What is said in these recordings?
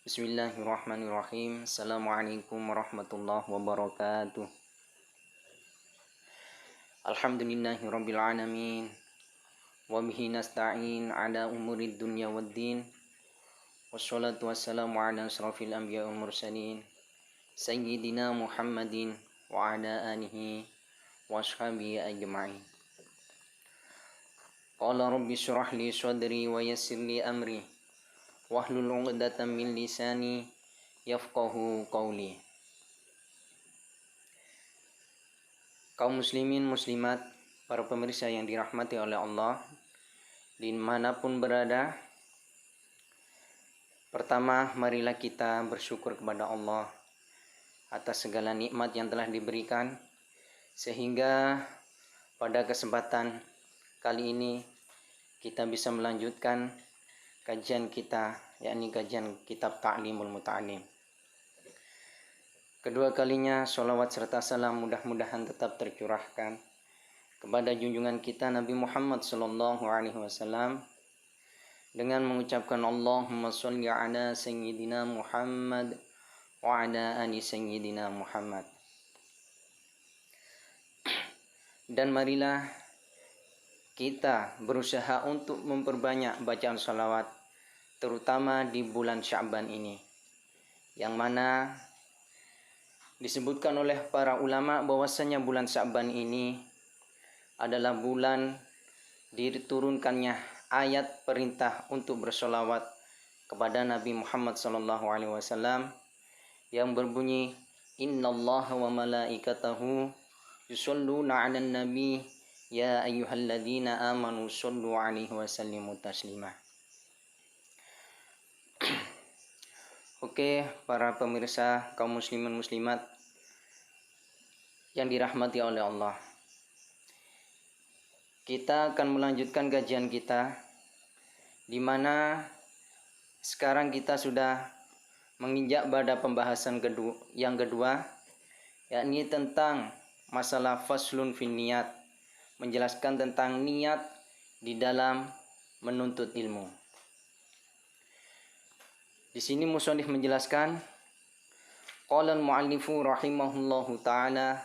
Bismillahirrahmanirrahim. Assalamualaikum warahmatullahi wabarakatuh. Alhamdulillahirabbil alamin. Wa bihi nasta'in ala umurid dunya waddin. Wassalatu wassalamu ala asrafil anbiya wal mursalin sayyidina Muhammadin wa ala alihi wa ashabihi ajma'in. Qala rabbi shrah li sadri wa yassir li amri wahlul 'uqdatam min lisani yafqahu qawli. Kaum muslimin muslimat, para pemirsa yang dirahmati oleh Allah dimanapun berada, pertama marilah kita bersyukur kepada Allah atas segala nikmat yang telah diberikan, sehingga pada kesempatan kali ini kita bisa melanjutkan kajian kita, yakni kajian kitab Ta'limul Muta'allim. Kedua kalinya sholawat serta salam mudah-mudahan tetap tercurahkan kepada junjungan kita Nabi Muhammad SAW dengan mengucapkan Allahumma sholli ala sayyidina Muhammad wa ala ali sayyidina Muhammad. Dan marilah kita berusaha untuk memperbanyak bacaan sholawat, terutama di bulan Sya'ban ini, yang mana disebutkan oleh para ulama bahwasanya bulan Sya'ban ini adalah bulan diturunkannya ayat perintah untuk bersolawat kepada Nabi Muhammad SAW yang berbunyi, Innallaha wa malaikatahu yusholluna 'alan nabi ya ayyuhalladzina amanu shollu 'alaihi wa sallimu taslima. Oke, para pemirsa kaum muslimin muslimat yang dirahmati oleh Allah, kita akan melanjutkan kajian kita, di mana sekarang kita sudah menginjak pada pembahasan yang kedua, yakni tentang masalah faslun fin niyat, menjelaskan tentang niat di dalam menuntut ilmu. Di sini musannif menjelaskan, qala al-mu'allifu rahimahullahu ta'ala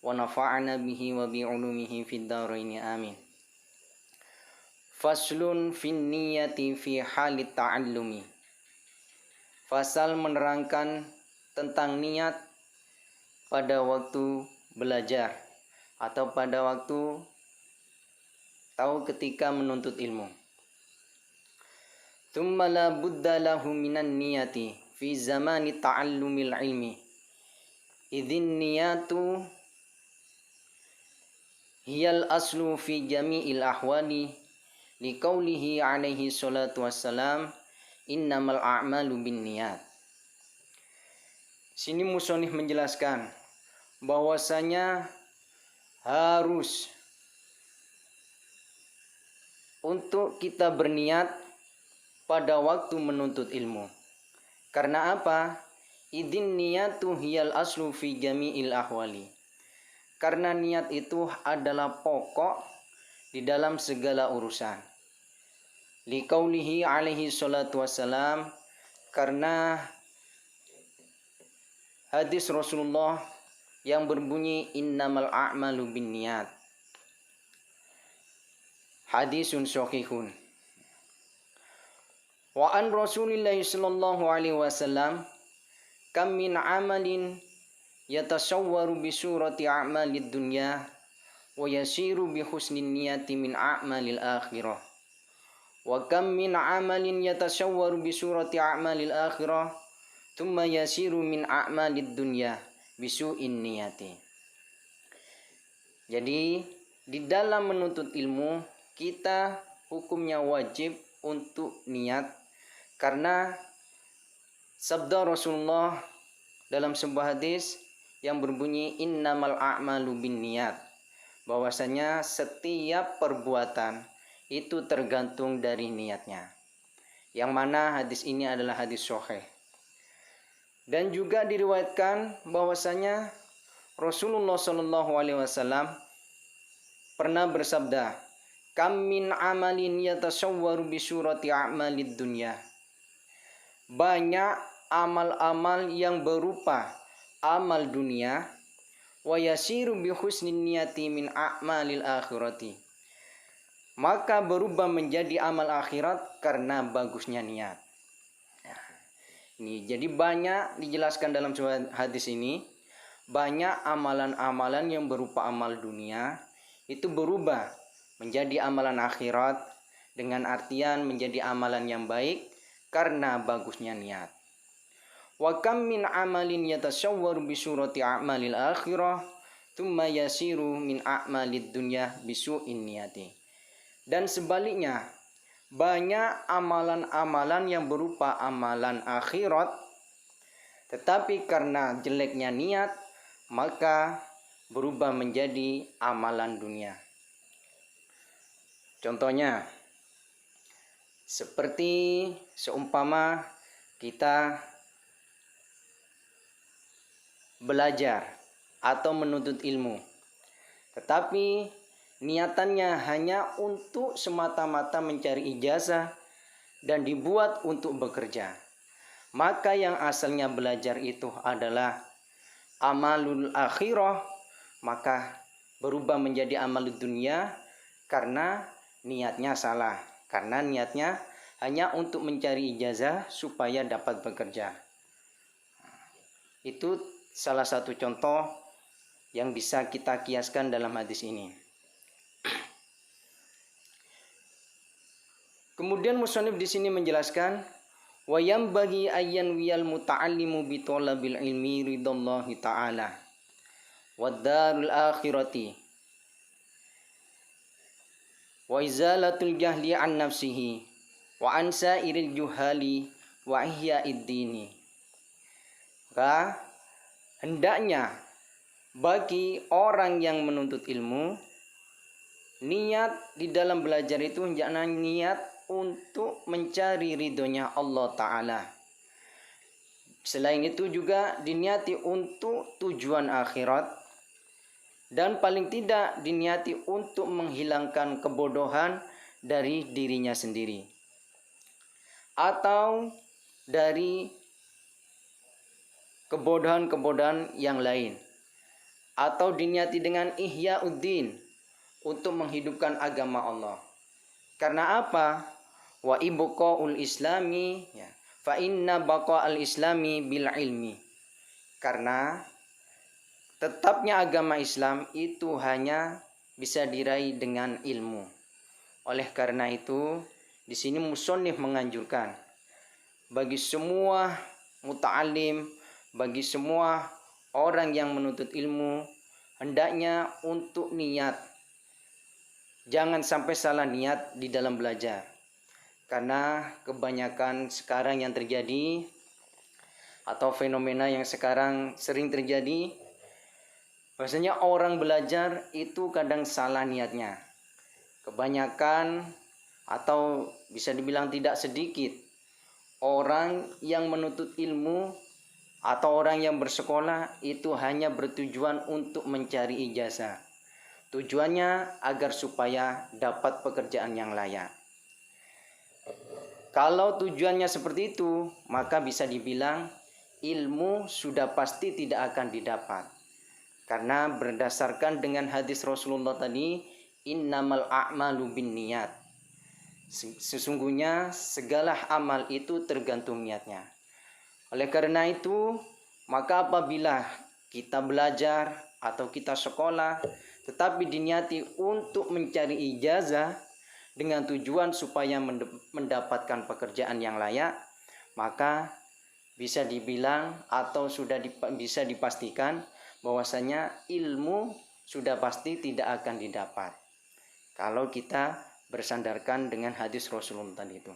wa nafa'ana bihi wa bi 'ulumihi fid dharain amin. Faslun fin niyati fi halit ta'allumi. Fasal menerangkan tentang niat pada waktu belajar atau pada waktu ketika menuntut ilmu. Thumma la budda lahu minan niyati fi zamani ta'allumil ilmi. Idzin niyatu hiyal aslu fi jami'il ahwali liqaulihi alaihi salatu wassalam innamal a'malu binniyat. Sini musannif menjelaskan bahwasanya harus untuk kita berniat pada waktu menuntut ilmu. Karena apa? Idzin niyatu hiyal aslu fi jami'il ahwali. Karena niat itu adalah pokok di dalam segala urusan. Liqaulihi alaihi salatu wassalam, karena hadis Rasulullah yang berbunyi innamal a'malu binniyat. Hadisun shahihun. Wa an Rasulillah sallallahu alaihi wasallam kam min amalin yatasawwaru bi surati a'malid dunya wa yasiru bi husnin niyati min a'malil akhirah. Wa kam min amalin yatasawwaru bi surati a'malil akhirah thumma yasiru min a'malid dunya bi su'in niyati. Jadi di dalam menuntut ilmu kita hukumnya wajib untuk niat, karena sabda Rasulullah dalam sebuah hadis yang berbunyi innamal a'malu binniyat, bahwasanya setiap perbuatan itu tergantung dari niatnya. Yang mana hadis ini adalah hadis sahih. Dan juga diriwayatkan bahwasanya Rasulullah SAW pernah bersabda, kam min amalin yatasawwaru bi surati a'malid dunya. banyak amal-amal yang berupa amal dunia, wa yasiru bi husnin niyati min a'malil akhirati, maka berubah menjadi amal akhirat karena bagusnya niat. Ini jadi banyak dijelaskan dalam hadis ini, banyak amalan-amalan yang berupa amal dunia itu berubah menjadi amalan akhirat, dengan artian menjadi amalan yang baik karena bagusnya niat. Wa kam min amalin yatasawwaru bi surati a'malil akhirah thumma yasiru min a'malid dunya bisu'in niyati. Dan sebaliknya, banyak amalan-amalan yang berupa amalan akhirat, tetapi karena jeleknya niat maka berubah menjadi amalan dunia. Contohnya, seperti seumpama kita belajar atau menuntut ilmu, tetapi niatannya hanya untuk semata-mata mencari ijazah dan dibuat untuk bekerja, maka yang asalnya belajar itu adalah amalul akhirah, maka berubah menjadi amal dunia karena niatnya salah, karena niatnya hanya untuk mencari ijazah supaya dapat bekerja. Itu salah satu contoh yang bisa kita kiaskan dalam hadis ini. Kemudian musannif di sini menjelaskan, wa yambaghi ayyan wiyal muta'allimu bi talabil ilmi ridallahi ta'ala wad darul akhirati wa izalatul jahli an nafsihi wa an sairil juhali wa ihya'id dini. Maka hendaknya bagi orang yang menuntut ilmu, niat di dalam belajar itu hendaknya niat untuk mencari ridhonya Allah Ta'ala. Selain itu juga diniati untuk tujuan akhirat, dan paling tidak diniati untuk menghilangkan kebodohan dari dirinya sendiri atau dari kebodohan-kebodohan yang lain, atau diniati dengan ihya'uddin, untuk menghidupkan agama Allah. Karena apa? Wa ibqa'ul islami ya, fa inna baqa'al islami bil ilmi. Karena tetapnya agama Islam itu hanya bisa diraih dengan ilmu. Oleh karena itu, di sini musannif menganjurkan bagi semua muta'alim, bagi semua orang yang menuntut ilmu, hendaknya untuk niat. Jangan sampai salah niat di dalam belajar. Karena kebanyakan sekarang yang terjadi, atau fenomena yang sekarang sering terjadi, bahwasanya orang belajar itu kadang salah niatnya. Kebanyakan, atau bisa dibilang tidak sedikit, orang yang menuntut ilmu atau orang yang bersekolah itu hanya bertujuan untuk mencari ijazah. Tujuannya agar supaya dapat pekerjaan yang layak. Kalau tujuannya seperti itu, maka bisa dibilang ilmu sudah pasti tidak akan didapat. Karena berdasarkan dengan hadis Rasulullah tadi, innamal a'malu binniyat. Sesungguhnya segala amal itu tergantung niatnya. Oleh karena itu, maka apabila kita belajar atau kita sekolah, tetapi diniati untuk mencari ijazah dengan tujuan supaya mendapatkan pekerjaan yang layak, maka bisa dibilang atau bisa dipastikan bahwasanya ilmu sudah pasti tidak akan didapat. Kalau kita bersandarkan dengan hadis Rasulullah tadi itu.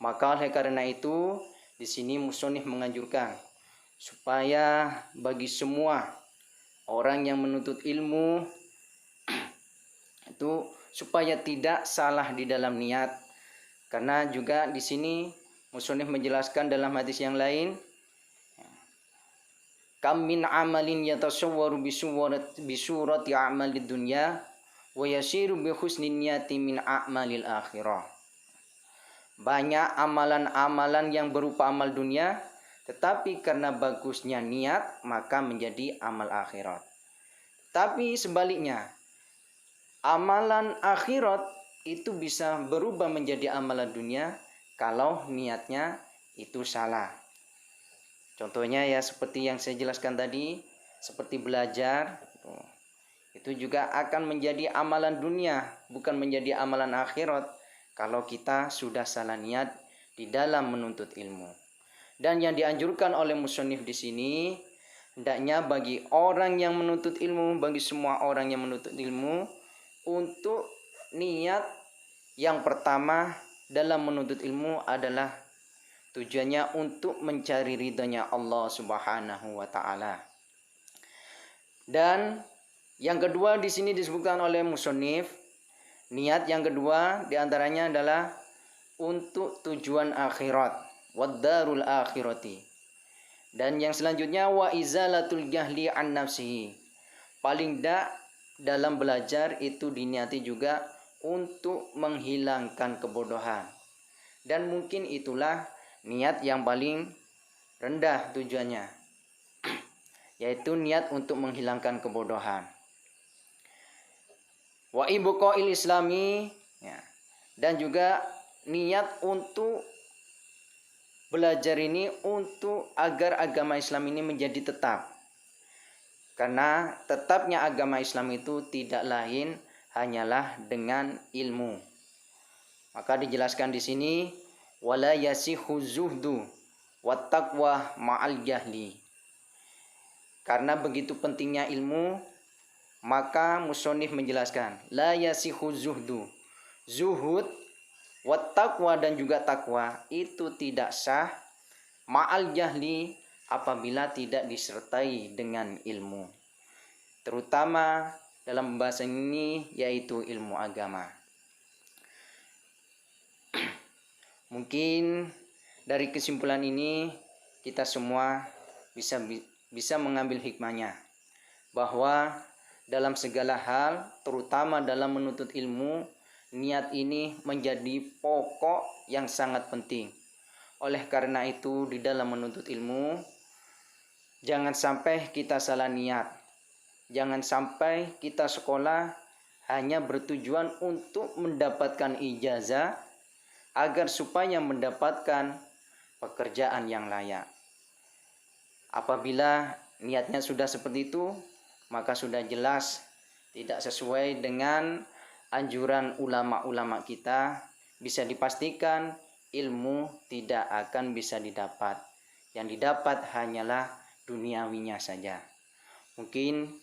Maka oleh karena itu, di sini musannif menganjurkan supaya bagi semua orang yang menuntut ilmu itu supaya tidak salah di dalam niat. Karena juga di sini musannif menjelaskan dalam hadis yang lain, kam min amalin yatasawwaru bi surati a'malid dunya wa yasiru bi husnin niyati min a'malil akhirah. banyak amalan-amalan yang berupa amal dunia, tetapi karena bagusnya niat maka menjadi amal akhirat. Tapi sebaliknya, amalan akhirat itu bisa berubah menjadi amalan dunia kalau niatnya itu salah. Contohnya ya seperti yang saya jelaskan tadi, seperti belajar, itu juga akan menjadi amalan dunia, bukan menjadi amalan akhirat kalau kita sudah salah niat di dalam menuntut ilmu. Dan yang dianjurkan oleh musannif di sini, hendaknya bagi orang yang menuntut ilmu, bagi semua orang yang menuntut ilmu, untuk niat yang pertama dalam menuntut ilmu adalah tujuannya untuk mencari ridhonya Allah Subhanahu wa taala. Dan yang kedua di sini disebutkan oleh musannif, niat yang kedua diantaranya adalah untuk tujuan akhirat, waddarul akhirati. Dan yang selanjutnya wa izalatul jahli an nafsihi. Paling tidak dalam belajar itu diniati juga untuk menghilangkan kebodohan. Dan mungkin itulah niat yang paling rendah tujuannya, yaitu niat untuk menghilangkan kebodohan. Wa ibqa'il islami, ya. Dan juga niat untuk belajar ini untuk agar agama Islam ini menjadi tetap. Karena tetapnya agama Islam itu tidak lain hanyalah dengan ilmu. Maka dijelaskan di sini wala yasihu zuhdu wat taqwa ma'al jahli. Karena begitu pentingnya ilmu, maka musannif menjelaskan la yasihu zuhdu. Zuhud wat taqwa dan juga takwa itu tidak sah ma'al jahli apabila tidak disertai dengan ilmu. Terutama dalam pembahasan ini yaitu ilmu agama. Mungkin dari kesimpulan ini kita semua bisa mengambil hikmahnya bahwa dalam segala hal, terutama dalam menuntut ilmu, niat ini menjadi pokok yang sangat penting. Oleh karena itu di dalam menuntut ilmu jangan sampai kita salah niat. Jangan sampai kita sekolah hanya bertujuan untuk mendapatkan ijazah agar supaya mendapatkan pekerjaan yang layak. Apabila niatnya sudah seperti itu, maka sudah jelas tidak sesuai dengan anjuran ulama-ulama kita. Bisa dipastikan ilmu tidak akan bisa didapat. Yang didapat hanyalah duniawinya saja. Mungkin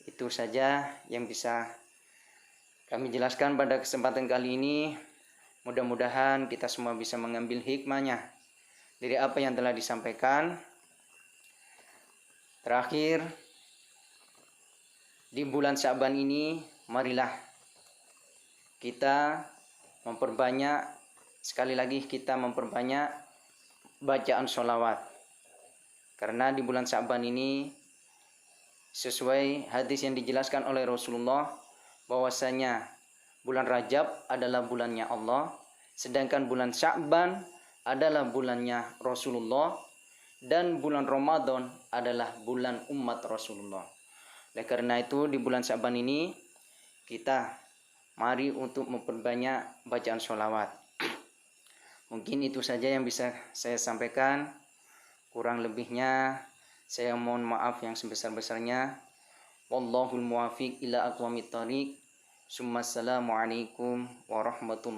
itu saja yang bisa kami jelaskan pada kesempatan kali ini. Mudah-mudahan kita semua bisa mengambil hikmahnya dari apa yang telah disampaikan. Terakhir, di bulan Sya'ban ini, marilah kita memperbanyak, sekali lagi kita memperbanyak bacaan sholawat. Karena di bulan Sya'ban ini, sesuai hadis yang dijelaskan oleh Rasulullah, bahwasanya bulan Rajab adalah bulannya Allah, sedangkan bulan Sya'ban adalah bulannya Rasulullah, dan bulan Ramadan adalah bulan umat Rasulullah. Oleh karena itu di bulan Sya'ban ini kita mari untuk memperbanyak bacaan sholawat. Mungkin itu saja yang bisa saya sampaikan. Kurang lebihnya saya mohon maaf yang sebesar-besarnya. Wallahul muwafiq ila aqwamit thoriq. Assalamualaikum warahmatullahi wabarakatuh.